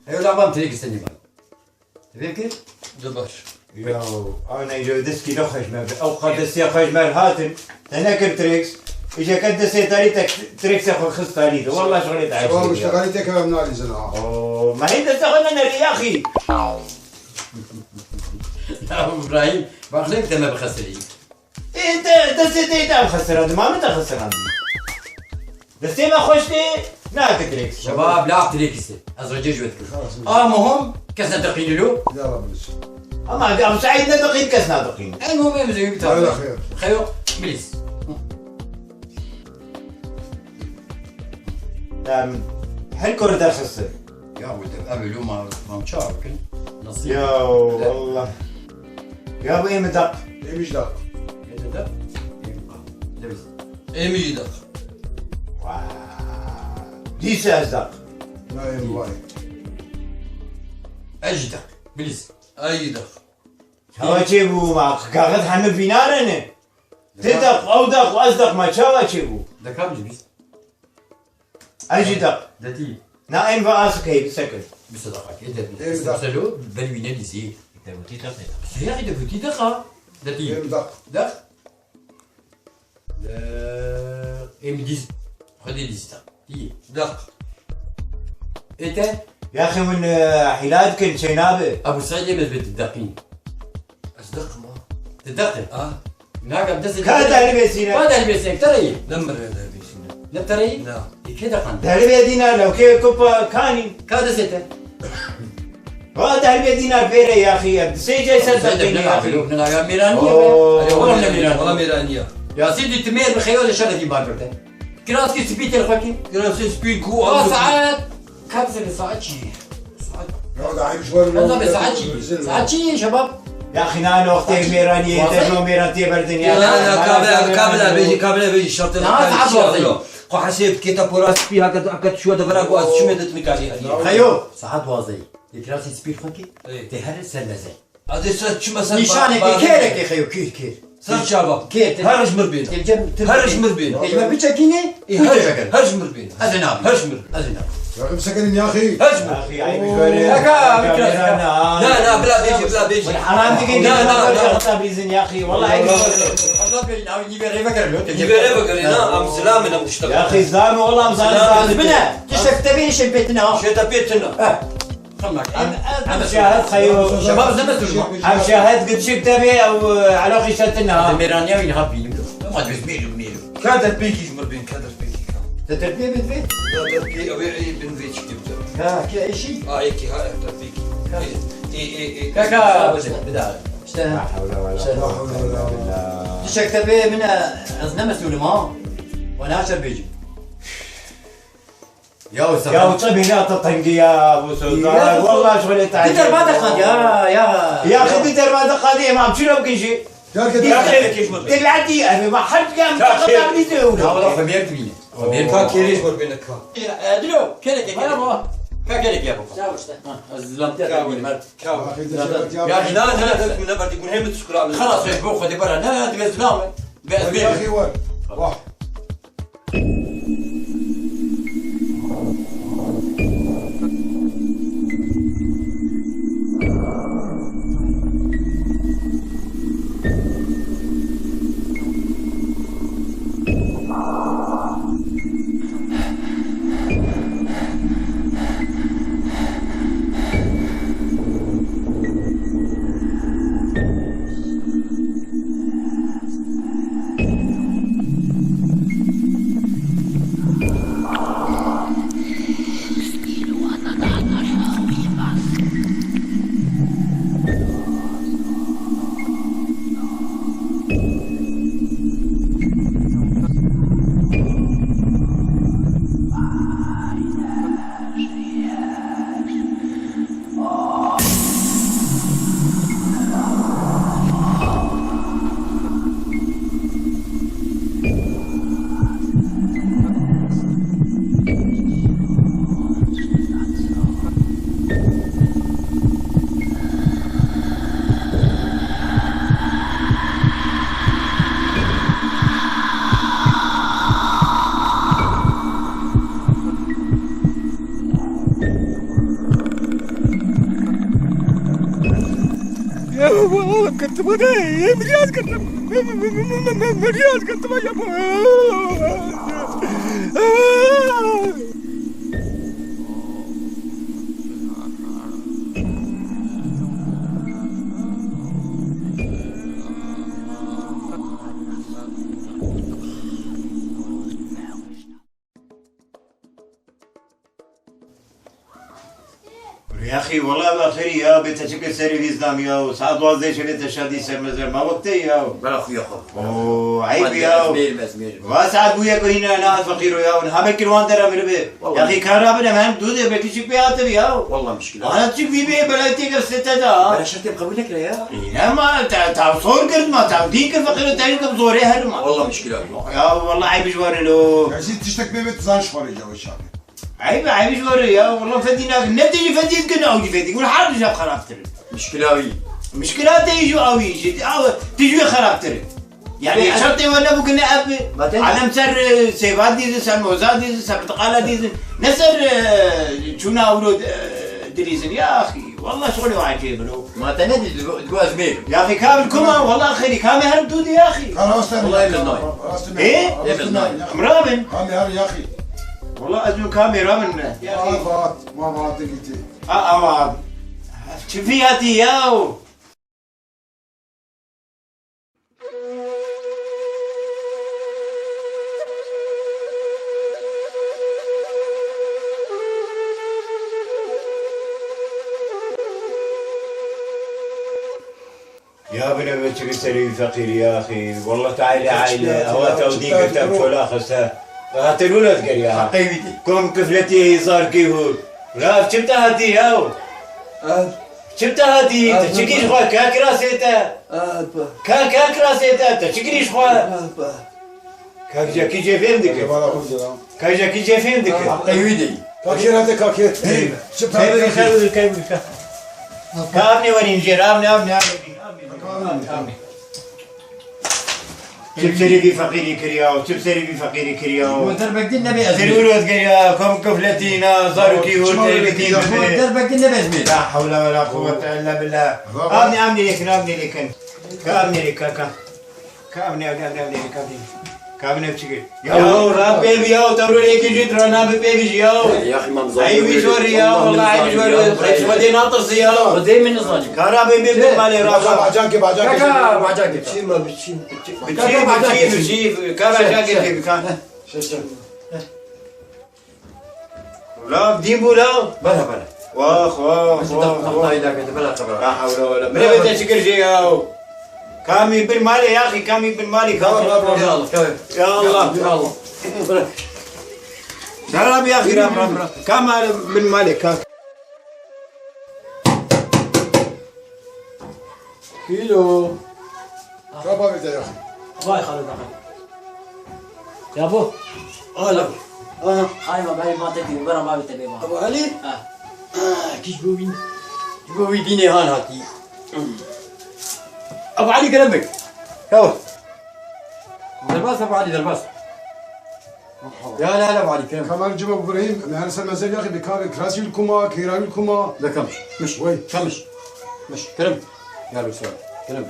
ايوه لعبة تريك السنة مال تبين كيف؟ دبر يو انا جو دسكي لو خجمه او قدس يا خجمه هاتن انا كنت تريكس اجا كدس تاريتك تريكس اخو خص تاريته والله شغلي تعب والله اشتغلتك يا منالي زناعه اوه ما هي تستخدمنا يا اخي لا أبو إبراهيم بخليك تما بخسرين انت دستي انت مخسر هذا ما انت خسر هذا دستي ما خوشتي لا تريكس شباب لاعب تريك السنة أزرجي جوتكم خلاص مهم كسنا دقيق له يلا بلش اما ابو سعيد ندقين كسنا دقين المهم يا مزيو لا خير خيو بليز هل كورة خسر يا ولد قبل ما مشاور كن نصيب يا والله يا ابو ايه مدق ايه مش داق ده لبس ايمي دق ديس ازدق لا يا مباي أجدق بليز اي دق هوا شيبو ما كاغد حمل في نارنا تدق او دق واصدق ما شاوا شيبو ده كم جبس اجي دق ده تي نائم باسك هي بسكن بصدقك إيه انت ده؟ بسلو بلوينا لي زي انت بتي دقيقة يا اخي ده بتي دقة ده ايه تي مدق دق ده ام ديز خدي ديز تي دق انت يا اخي من حلادك شينابه ابو سعيد يمز بتدقين اصدق ما تدقن اه هناك بدس كذا اللي بيسينا هذا اللي بيسك ترى نمر هذا بيسنا لا ترى نعم كده قن ده دينار لو كي كوبا كاني كذا ستة هذا اللي دينار فيري يا اخي سي جاي صدقني يا اخي يا ميرانية أوه. والله ميرانية والله ميرانية يا سيدي تمير بخيول الشرف يبارك كراسكي سبيت الفكي كراسي سبيكو ساعات كابسة ساعات شي ساعات يقعد على مشوار هذا ساعات شي ساعات شي يا شباب يا اخي انا اختي ميرانيه تجمع ميرانتي بردنيا لا كابلا بيجي شرط ساعات واضحة. قو حسيب كيتا بوراس فيها كد شو دبرا قو شمدت مكاني خيو ساعات واضحة كراسي سبيت فكي إيه. تهر سلزة هذا سر شو مثلا نشانك كيرك يا خيو كير سر شباب كير هرج مربين هرج مربين تجمع بتشكيني هرج مربين هذا نابي هرج مربين هذا نابي يا اخي مسكن يا اخي هرج يا مربين اخي عيب شويه لا بلا بيجي حرام تجي لا تبريزن يا اخي والله عيب يبقى بقرينا ام سلام انا مشتغل يا اخي زلمه والله مزعل بنا تشتكتبين شبيتنا شتا بيتنا خمك عم شاهد خيو شباب زمتوا عم شاهد قد شفت بي او على خيشتنا ميرانيا وين هابين ما ادري ميلو كادر بيجي مربين كادر بيجي تتربيه بالبيت كادر بيجي ابي بن فيتش كتبت ها كي اي شيء هيك كادر بيجي اي كاكا بدا لا حول ولا قوه الا بالله تشتكتبيه من ازنا مسؤول ما وانا عشر بيجي يا وسام يا وطبي لا تطنقي يا ابو سلطان والله شغل تعجب تقدر ما دخل يا اخي بيتر ما دقادي ما شنو بكل شيء يا اخي تلعتي انا ما حد قام تقطع لي لا والله زول خبيرك فيني كا كيريش مربين كا دلو كلك يا بابا كلك يا بابا زلمت يا يا اخي لا من نبر تكون هي متشكر خلاص يا خذي برا لا تبي زلام يا اخي وين واحد كنت بدي مليار كنت مليار كنت يا يا اخي والله ما خير يا بيت شكل سيرفيس دام يا وساعات وازي شلت شادي سر مزر ما وقتي يا بلا اخويا خو اوه عيب يا مزمير وساعات بويا كوينا انا فقير يا ونهم كيلوان ترى مربي يا اخي كهرباء من دود بيتي شك بيات يا والله مشكلة انا تشك في بي بلاتي كسته دا بلا شرط بقول لك يا لا ما تا صور قرد ما تا ديك فقير تاني كبزوري هرما والله مشكلة يا والله عيب جوار له عايزين تشتك بيت زانش خارج يا وشاب عيب جوار يا والله فدينا نبتدي فديت كنا او فديك والحال جاب خرابتر مشكلة وي مشكلات يجوا او يجي او تجي خرابتر يعني شرطي ولا بقنا اب على مسر سيفات دي سر موزات دي سر برتقالة دي نسر شونا ولود دريزن يا اخي والله شغلي وعجيب له ما تنادي تقول زميل يا اخي كامل كما والله اخي كامل هرب دودي يا اخي والله من الناي ايه مرابن كامل يا اخي والله ازمو كامل رابن يا اخي ما فات قلتي ما شفياتي ياو يا ابن بنتك سري فقير يا اخي والله تعالي عائله هو توديك انت فلا خسه هاتلو لا تقول يا حقيبتي كم كفلتي صار كيهو لا شفتها هاتي ياو شفتها هاتي تشكيش خوا كاك راسيتا كاك راسيتا تشكيش خوا كاك جاكي جي فهمتك كاك جاكي جي فهمتك حقيبتي كاكير هذا كاكير شفتها هذا كابني ورين جيرامني تبصري بفقيري كرياو تبصري بفقيري كرياو دربك دي النبي ازميل تقولوا كريا كم كفلتينا صاروا كيهو دربك دي النبي ازميل لا حول ولا قوة إلا بالله أبني لك كابني بشكل يا رب يا تقولوا لي كي جدرنا بيبي يا يا اخي ما مزاج أي بيشوري يا والله أي بيشوري خيش ودي ناطر يا ودي من الظالم كهرباء بيبي مالي راسه بعجاك كاكا بعجاك شيء ما بتشيل بتشيف كهرباء جاكيت كان لا بديبو لا بلا واخ لا حول ولا من بدي تشكر شيء يا كامي بالمالي يا اخي كامي بالمالي يا الله يا الله يا الله سلام يا اخي رام كامل بالمالي كيلو كابا بيت يا اخي باي خالد اخي يا ابو هلا هاي ما باي ما تدي برا ما بتبي ما ابو علي كيش بوين بيني هان هاتي ابو علي قلبك كور درباس ابو علي درباس لا ابو علي كلام كمان جيب ابو ابراهيم يعني سلمى يا اخي بكار كراسي الكوما كيراوي الكوما لا كمش مش وي كمش مش كلام يا رب سؤال كلام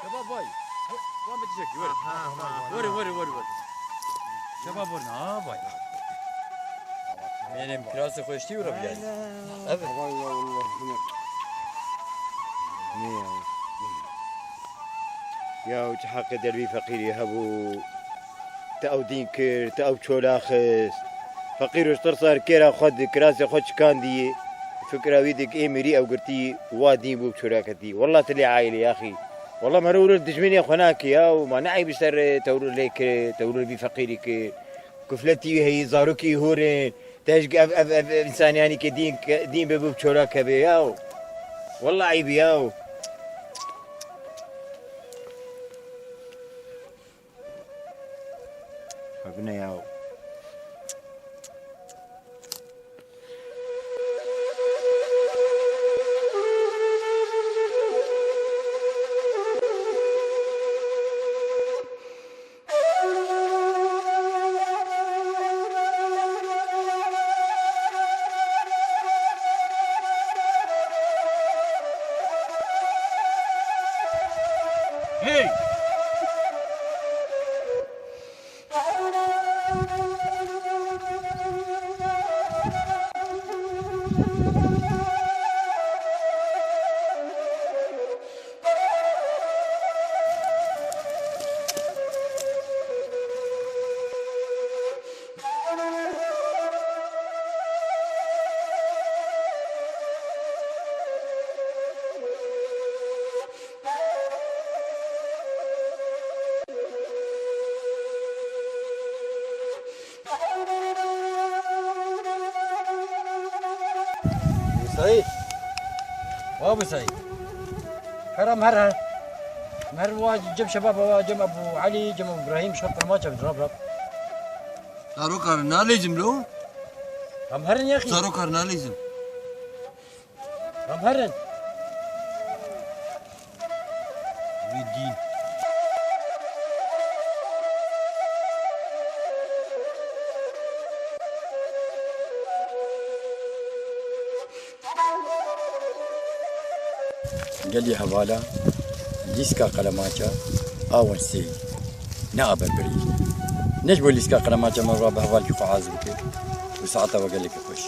شباب باي وين بتجيك وري شباب ورنا باي benim kirası koştu ora bir evet يا حق دربي فقير يهبو تأو دين كر تأو شولاخس فقير وشطر صار كيرا خد كراسي خد كان دي فكرة ويدك إيه مري أو قرتي وادين بو بشولاكتي والله تلي عائلة يا أخي والله ما نقول دجمني أخناك يا وما نعي بشتر تقول لك تقول بي فقيرك كفلتي هي زاروكي هورين تاج أف إنسان يعني كدين دين ببو بشولاك بياو والله عيب ياو فقنا ياو Hey! سعيد وابو سعيد كرم مهر واجب جم شباب جم ابو علي جم ابو ابراهيم شرط ما جم ضرب صاروا كارناليزم لو مهرن يا اخي صاروا كارناليزم مهرن بالدين قال لي حوالا ليسكا قلماتشا اون سي نائب البريد نجبو ليسكا قلماتشا من رابع حوالي كيف عازبك وساعتها وقال لك خوش